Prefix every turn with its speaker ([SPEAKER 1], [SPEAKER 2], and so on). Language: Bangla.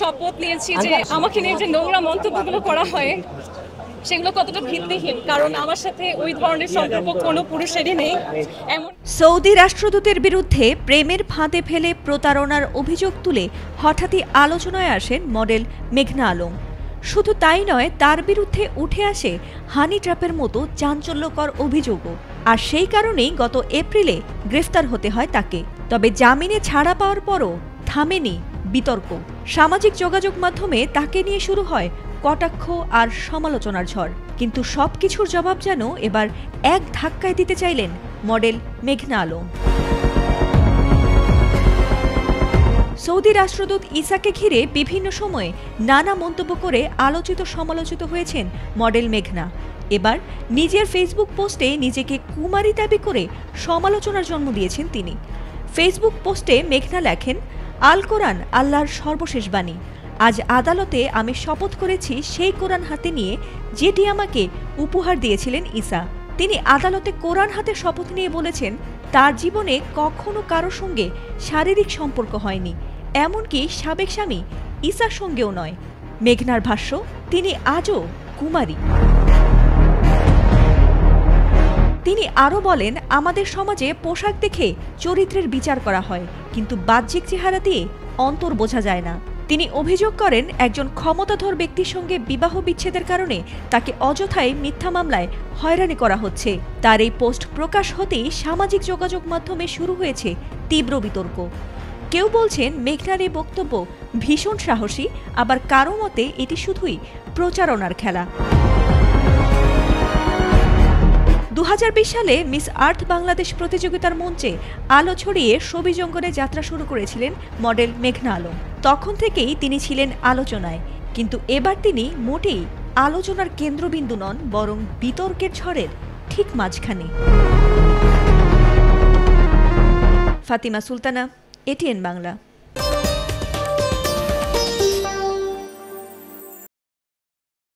[SPEAKER 1] শপথ নিয়েছি যে আমাকে নিয়ে যে নোংরা মন্তব্যগুলো করা হয় সেগুলো কতটা ভিত্তিহীন, কারণ আমার সাথে ওই ধরনের সম্পর্ক কোনো পুরুষেরই নেই।
[SPEAKER 2] সৌদি রাষ্ট্রদূতের বিরুদ্ধে প্রেমের ফাঁদে ফেলে প্রতারণার অভিযোগ তুলে হঠাৎই আলোচনায় আসেন মডেল মেঘনা আলম। শুধু তাই নয়, তার বিরুদ্ধে উঠে আসে হানি ট্র্যাপের মতো চাঞ্চল্যকর অভিযোগও। আর সেই কারণেই গত এপ্রিলে গ্রেফতার হতে হয় তাকে। তবে জামিনে ছাড়া পাওয়ার পরও থামেনি বিতর্ক। সামাজিক যোগাযোগ মাধ্যমে তাকে নিয়ে শুরু হয় কটাক্ষ আর সমালোচনার ঝড়। কিন্তু সবকিছুর জবাব যেন এবার এক ধাক্কায় দিতে চাইলেন মডেল মেঘনা আলম। সৌদি রাষ্ট্রদূত ইসাকে ঘিরে বিভিন্ন সময়ে নানা মন্তব্য করে আলোচিত সমালোচিত হয়েছেন মডেল মেঘনা। এবার নিজের ফেসবুক পোস্টে নিজেকে কুমারী দাবি করে সমালোচনার জন্ম দিয়েছেন তিনি। ফেসবুক পোস্টে মেঘনা লেখেন, আল কোরআন আল্লাহর সর্বশেষ বাণী। আজ আদালতে আমি শপথ করেছি সেই কোরআন হাতে নিয়ে যেটি আমাকে উপহার দিয়েছিলেন ঈসা। তিনি আদালতে কোরআন হাতে শপথ নিয়ে বলেছেন, তার জীবনে কখনো কারো সঙ্গে শারীরিক সম্পর্ক হয়নি, এমনকি সাবেক স্বামী ঈসার সঙ্গেও নয়। মেঘনার ভাষ্য, তিনি আজও কুমারী। তিনি আরও বলেন, আমাদের সমাজে পোশাক দেখে চরিত্রের বিচার করা হয়, কিন্তু বাহ্যিক চেহারা দিয়ে অন্তর বোঝা যায় না। তিনি অভিযোগ করেন, একজন ক্ষমতাধর ব্যক্তির সঙ্গে বিবাহ বিচ্ছেদের কারণে তাকে অযথাই মিথ্যা মামলায় হয়রানি করা হচ্ছে। তার এই পোস্ট প্রকাশ হতেই সামাজিক যোগাযোগ মাধ্যমে শুরু হয়েছে তীব্র বিতর্ক। কেউ বলছেন মেঘনার এই বক্তব্য ভীষণ সাহসী, আবার কারো মতে এটি শুধুই প্রচারণার খেলা। 2020 সালে মিস আর্থ বাংলাদেশ প্রতিযোগিতার মঞ্চে আলো ছড়িয়ে ছবি জঙ্গনে যাত্রা শুরু করেছিলেন মডেল মেঘনা আলম। তখন থেকেই তিনি ছিলেন আলোচনায়, কিন্তু এবার তিনি মোটেই আলোচনার কেন্দ্রবিন্দু নন, বরং বিতর্কের ঝড়ের ঠিক মাঝখানে। ফাতিমা সুলতানা, এটিএন বাংলা।